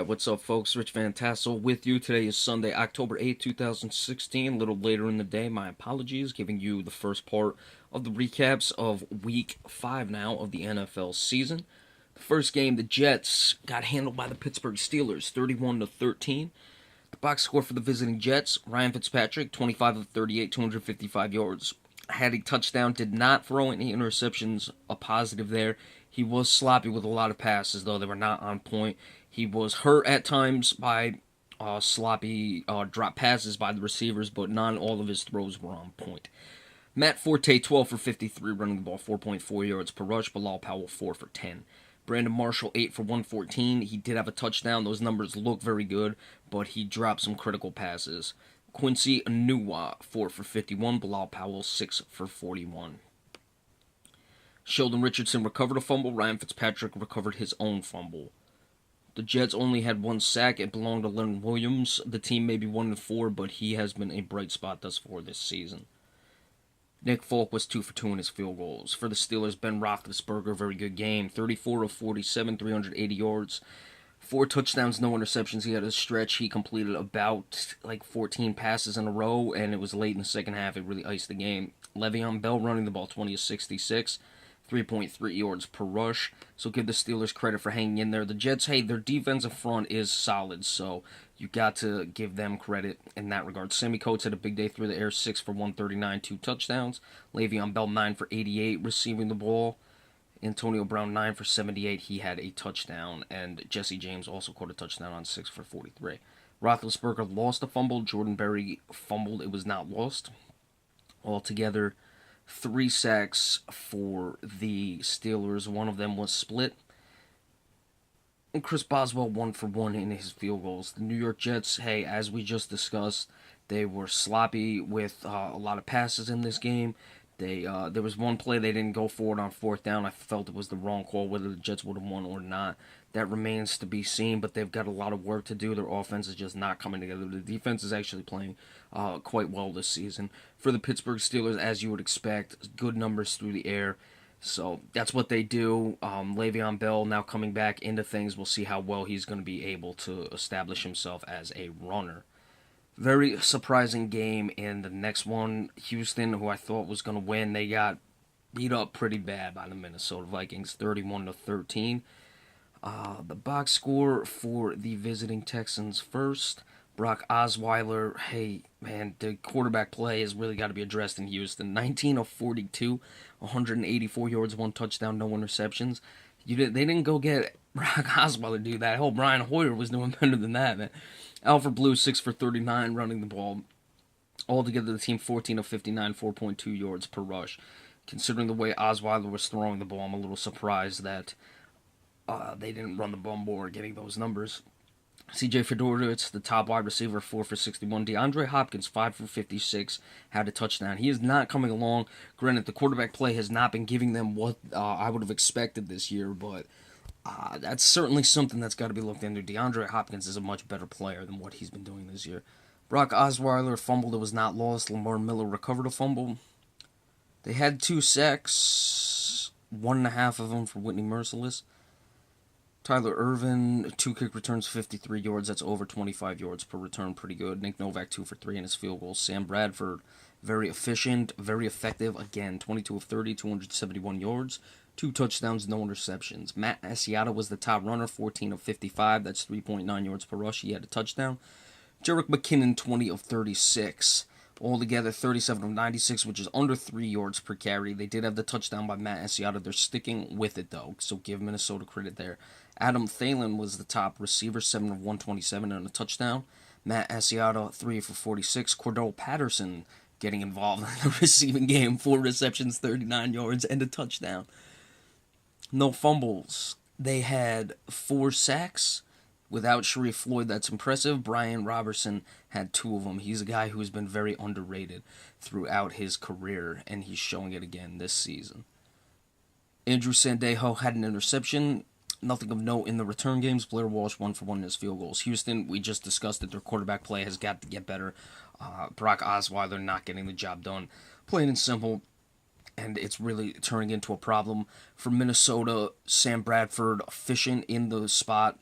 Alright, what's up, folks? Rich Van Tassel with you. Today is Sunday, October 8th, 2016. A little later in the day. My apologies. Giving you the first part of the recaps of Week 5 now of the NFL season. The first game, the Jets got handled by the Pittsburgh Steelers, 31-13. The box score for the visiting Jets, Ryan Fitzpatrick, 25 of 38, 255 yards. Had a touchdown, did not throw any interceptions, a positive there. He was sloppy with a lot of passes, though they were not on point. He was hurt at times by sloppy drop passes by the receivers, but not all of his throws were on point. Matt Forte, 12 for 53, running the ball, 4.4 yards per rush. Bilal Powell, 4 for 10. Brandon Marshall, 8 for 114. He did have a touchdown. Those numbers look very good, but he dropped some critical passes. Quincy Enunwa, 4 for 51. Bilal Powell, 6 for 41. Sheldon Richardson recovered a fumble. Ryan Fitzpatrick recovered his own fumble. The Jets only had one sack. It belonged to Leonard Williams. The team may be 1-4, but he has been a bright spot thus far this season. Nick Folk was 2 for 2 in his field goals. For the Steelers, Ben Roethlisberger, very good game. 34 of 47, 380 yards. 4 touchdowns, no interceptions. He had a stretch. He completed about 14 passes in a row, and it was late in the second half. It really iced the game. Le'Veon Bell running the ball, 20 of 66. 3.3 yards per rush, so give the Steelers credit for hanging in there. The Jets, hey, their defensive front is solid, so you got to give them credit in that regard. Sammy Coates had a big day through the air, 6 for 139, 2 touchdowns. Le'Veon Bell, 9 for 88, receiving the ball. Antonio Brown, 9 for 78, he had a touchdown, and Jesse James also caught a touchdown on 6 for 43. Roethlisberger lost a fumble. Jordan Berry fumbled. It was not lost. Altogether, 3 sacks for the Steelers. One of them was split. And Chris Boswell 1 for 1 in his field goals. The New York Jets, hey, as we just discussed, they were sloppy with a lot of passes in this game. There was one play they didn't go for it on 4th down. I felt it was the wrong call, whether the Jets would have won or not. That remains to be seen, but they've got a lot of work to do. Their offense is just not coming together. The defense is actually playing quite well this season. For the Pittsburgh Steelers, as you would expect, good numbers through the air. So that's what they do. Le'Veon Bell now coming back into things. We'll see how well he's going to be able to establish himself as a runner. Very surprising game in the next one. Houston, who I thought was going to win, they got beat up pretty bad by the Minnesota Vikings, 31-13. The box score for the visiting Texans first. Brock Osweiler, hey, man, the quarterback play has really got to be addressed in Houston. 19 of 42, 184 yards, 1 touchdown, no interceptions. They didn't go get Brock Osweiler to do that. Hell, Brian Hoyer was doing better than that, man. Alfred Blue, 6 for 39, running the ball. Altogether, the team 14 of 59, 4.2 yards per rush. Considering the way Osweiler was throwing the ball, I'm a little surprised that they didn't run the ball more, getting those numbers. C.J. Fedorowicz, the top wide receiver, 4 for 61. DeAndre Hopkins, 5 for 56, had a touchdown. He is not coming along. Granted, the quarterback play has not been giving them what I would have expected this year, but that's certainly something that's got to be looked into. DeAndre Hopkins is a much better player than what he's been doing this year. Brock Osweiler fumbled. It was not lost. Lamar Miller recovered a fumble. They had 2 sacks, 1.5 of them for Whitney Merciless. Tyler Irvin, 2 kick returns, 53 yards. That's over 25 yards per return. Pretty good. Nick Novak, 2 for 3 in his field goals. Sam Bradford, very efficient, very effective. Again, 22 of 30, 271 yards. 2 touchdowns, no interceptions. Matt Asiata was the top runner, 14 of 55. That's 3.9 yards per rush. He had a touchdown. Jerick McKinnon, 20 of 36. Altogether, 37 of 96, which is under 3 yards per carry. They did have the touchdown by Matt Asiata. They're sticking with it, though, so give Minnesota credit there. Adam Thielen was the top receiver, 7 of 127 and a touchdown. Matt Asiata, 3 for 46. Cordell Patterson getting involved in the receiving game, 4 receptions, 39 yards, and a touchdown. No fumbles. They had 4 sacks. Without Sharif Floyd, that's impressive. Brian Robertson had 2 of them. He's a guy who's been very underrated throughout his career, and he's showing it again this season. Andrew Sandejo had an interception. Nothing of note in the return games. Blair Walsh, 1 for 1 in his field goals. Houston, we just discussed that their quarterback play has got to get better. Brock Osweiler not getting the job done. Plain and simple. And it's really turning into a problem for Minnesota. Sam Bradford, efficient in the spot.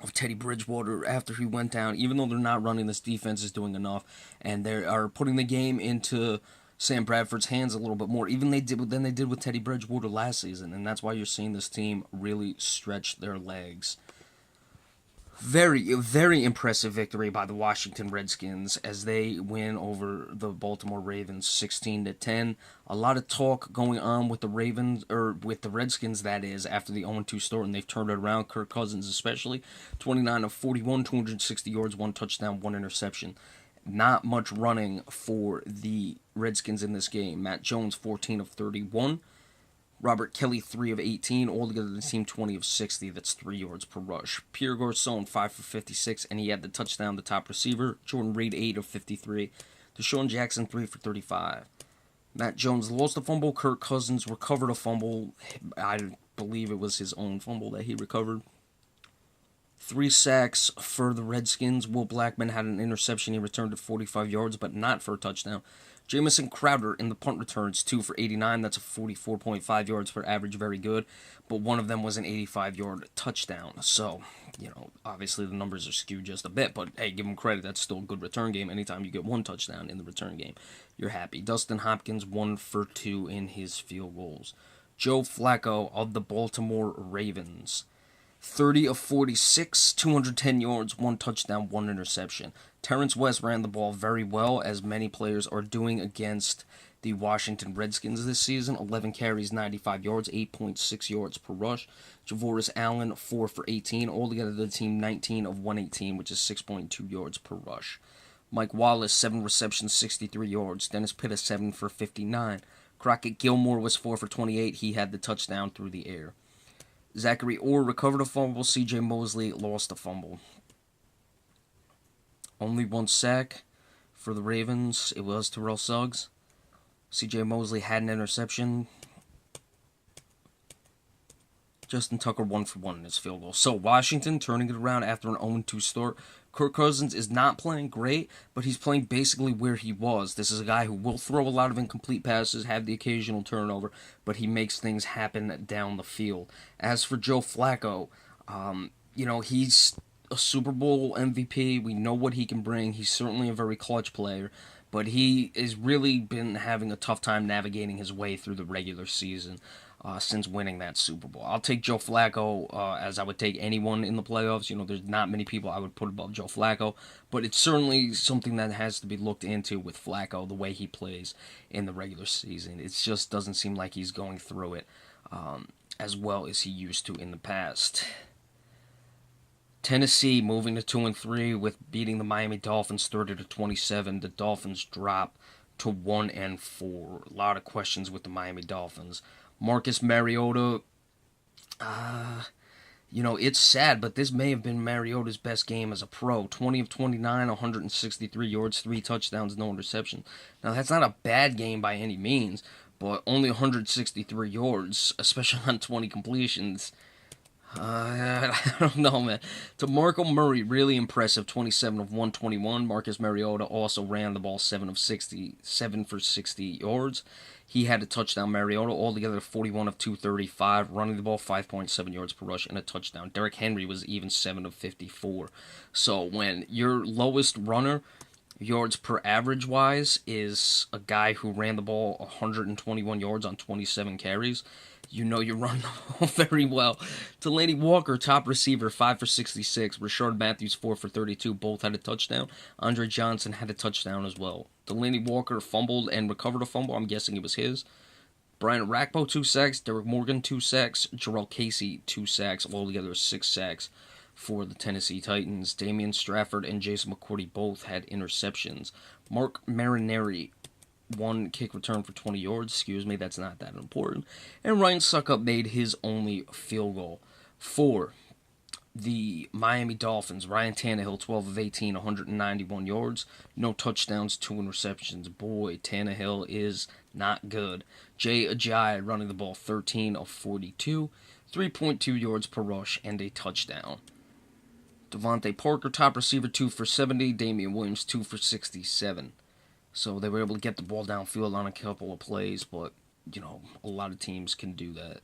of Teddy Bridgewater after he went down. Even though they're not running, this defense is doing enough, and they are putting the game into Sam Bradford's hands a little bit more, even than they did with Teddy Bridgewater last season, and that's why you're seeing this team really stretch their legs. Very, very impressive victory by the Washington Redskins as they win over the Baltimore Ravens 16-10. A lot of talk going on with the Ravens, or with the Redskins, that is, after the 0-2 start, and they've turned it around. Kirk Cousins especially, 29 of 41, 260 yards, 1 touchdown, 1 interception. Not much running for the Redskins in this game. Matt Jones, 14 of 31. Robert Kelly, 3 of 18. Altogether, the team 20 of 60. That's 3 yards per rush. Pierre Garcon, 5 for 56, and he had the touchdown, the top receiver. Jordan Reed, 8 of 53. Deshaun Jackson, 3 for 35. Matt Jones lost a fumble. Kirk Cousins recovered a fumble. I believe it was his own fumble that he recovered. 3 sacks for the Redskins. Will Blackman had an interception. He returned it 45 yards, but not for a touchdown. Jamison Crowder in the punt returns, 2 for 89. That's a 44.5 yards per average, very good. But one of them was an 85-yard touchdown. So, obviously the numbers are skewed just a bit. But, hey, give him credit. That's still a good return game. Anytime you get 1 touchdown in the return game, you're happy. Dustin Hopkins, 1 for 2 in his field goals. Joe Flacco of the Baltimore Ravens, 30 of 46, 210 yards, 1 touchdown, 1 interception. Terrence West ran the ball very well, as many players are doing against the Washington Redskins this season. 11 carries, 95 yards, 8.6 yards per rush. Javoris Allen, 4 for 18. Altogether, the team 19 of 118, which is 6.2 yards per rush. Mike Wallace, 7 receptions, 63 yards. Dennis Pitta, 7 for 59. Crockett Gilmore was 4 for 28. He had the touchdown through the air. Zachary Orr recovered a fumble. C.J. Mosley lost a fumble. Only 1 sack for the Ravens. It was Terrell Suggs. C.J. Mosley had an interception. Justin Tucker 1 for 1 in his field goal. So Washington turning it around after an 0-2 start. Kirk Cousins is not playing great, but he's playing basically where he was. This is a guy who will throw a lot of incomplete passes, have the occasional turnover, but he makes things happen down the field. As for Joe Flacco, he's a Super Bowl MVP. We know what he can bring. He's certainly a very clutch player, but he has really been having a tough time navigating his way through the regular season since winning that Super Bowl. I'll take Joe Flacco as I would take anyone in the playoffs. There's not many people I would put above Joe Flacco, but it's certainly something that has to be looked into with Flacco, the way he plays in the regular season. It just doesn't seem like he's going through it as well as he used to in the past. Tennessee moving to 2-3 with beating the Miami Dolphins 30-27. The Dolphins drop to 1-4. A lot of questions with the Miami Dolphins. Marcus Mariota, it's sad, but this may have been Mariota's best game as a pro. 20 of 29, 163 yards, 3 touchdowns, no interception. Now, that's not a bad game by any means, but only 163 yards, especially on 20 completions. I don't know, man. DeMarco Murray, really impressive, 27 of 121. Marcus Mariota also ran the ball 7 for 60 yards. He had a touchdown. Mariota altogether 41 of 235, running the ball 5.7 yards per rush and a touchdown. Derrick Henry was even 7 of 54. So when your lowest runner, yards per average wise, is a guy who ran the ball 121 yards on 27 carries, you run the ball very well. Delaney Walker, top receiver, 5 for 66. Rashard Matthews, 4 for 32. Both had a touchdown. Andre Johnson had a touchdown as well. Delaney Walker fumbled and recovered a fumble. I'm guessing it was his. Brian Rakpo, 2 sacks. Derek Morgan, 2 sacks. Jarrell Casey, 2 sacks. Altogether, 6 sacks for the Tennessee Titans. Damian Strafford and Jason McCourty both had interceptions. Mark Marineri, 1 kick return for 20 yards. That's not that important. And Ryan Suckup made his only field goal for the Miami Dolphins. Ryan Tannehill, 12 of 18, 191 yards. No touchdowns, 2 interceptions. Boy, Tannehill is not good. Jay Ajayi running the ball, 13 of 42, 3.2 yards per rush, and a touchdown. Devontae Parker, top receiver, 2 for 70. Damian Williams, 2 for 67. So they were able to get the ball downfield on a couple of plays, but, a lot of teams can do that.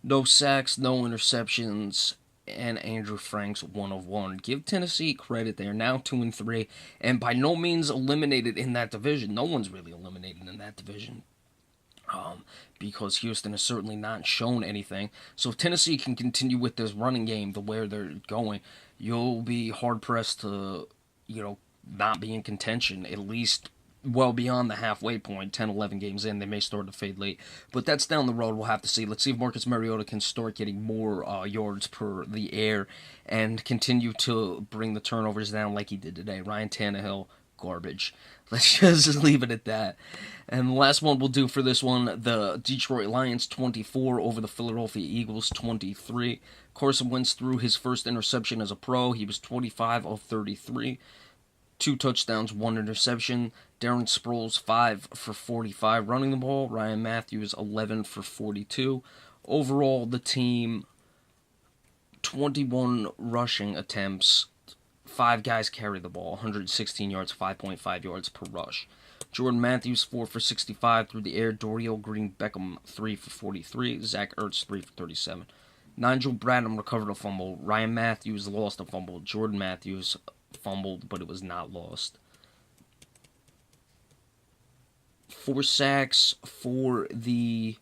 No sacks, no interceptions. and Andrew Frank's 1 of 1. Give Tennessee credit; they are now 2-3, and by no means eliminated in that division. No one's really eliminated in that division. Because Houston has certainly not shown anything. So if Tennessee can continue with this running game the way they're going, you'll be hard pressed to, not be in contention, at least well beyond the halfway point. 10, 11 games in, they may start to fade late. But that's down the road. We'll have to see. Let's see if Marcus Mariota can start getting more yards per the air and continue to bring the turnovers down like he did today. Ryan Tannehill, garbage. Let's just leave it at that. And the last one we'll do for this one, the Detroit Lions 24 over the Philadelphia Eagles 23. Carson Wentz threw his first interception as a pro. He was 25 of 33. 2 touchdowns, 1 interception. Darren Sproles 5 for 45 running the ball. Ryan Matthews 11 for 42. Overall, the team 21 rushing attempts. 5 guys carry the ball, 116 yards, 5.5 yards per rush. Jordan Matthews 4 for 65 through the air. Dorial Green-Beckham 3 for 43. Zach Ertz 3 for 37. Nigel Bradham recovered a fumble. Ryan Matthews lost a fumble. Jordan Matthews fumbled, but it was not lost. 4 sacks for the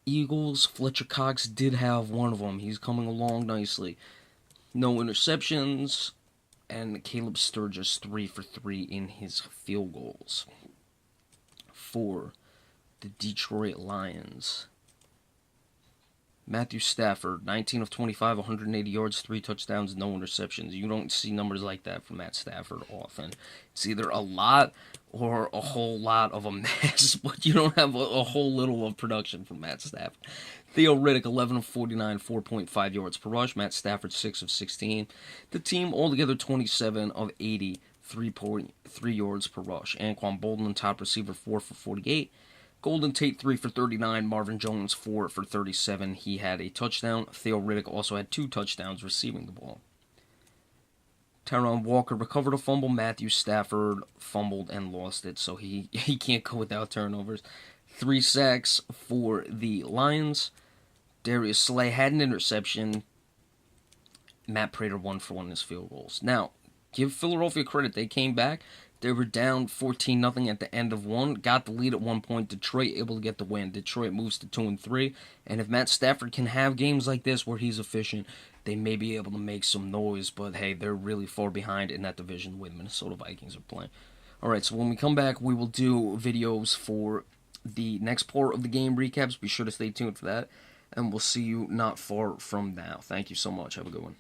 Eagles. Fletcher Cox did have one of them. He's coming along nicely. No interceptions, and Caleb Sturgis 3 for 3 in his field goals. For the Detroit Lions, Matthew Stafford, 19 of 25, 180 yards, 3 touchdowns, no interceptions. You don't see numbers like that from Matt Stafford often. It's either a lot or a whole lot of a mess, but you don't have a whole little of production from Matt Stafford. Theo Riddick, 11 of 49, 4.5 yards per rush. Matt Stafford, 6 of 16. The team altogether 27 of 80, 3.3 yards per rush. Anquan Boldin, top receiver, 4 for 48. Golden Tate 3 for 39, Marvin Jones 4 for 37. He had a touchdown. Theo Riddick also had 2 touchdowns receiving the ball. Tyron Walker recovered a fumble. Matthew Stafford fumbled and lost it, so he can't go without turnovers. 3 sacks for the Lions. Darius Slay had an interception. Matt Prater 1 for 1 in his field goals. Now, give Philadelphia credit. They came back. They were down 14-0 at the end of one. Got the lead at one point. Detroit able to get the win. Detroit moves to 2-3. And if Matt Stafford can have games like this where he's efficient, they may be able to make some noise. But hey, they're really far behind in that division with Minnesota Vikings are playing. Alright, so when we come back, we will do videos for the next part of the game recaps. Be sure to stay tuned for that. And we'll see you not far from now. Thank you so much. Have a good one.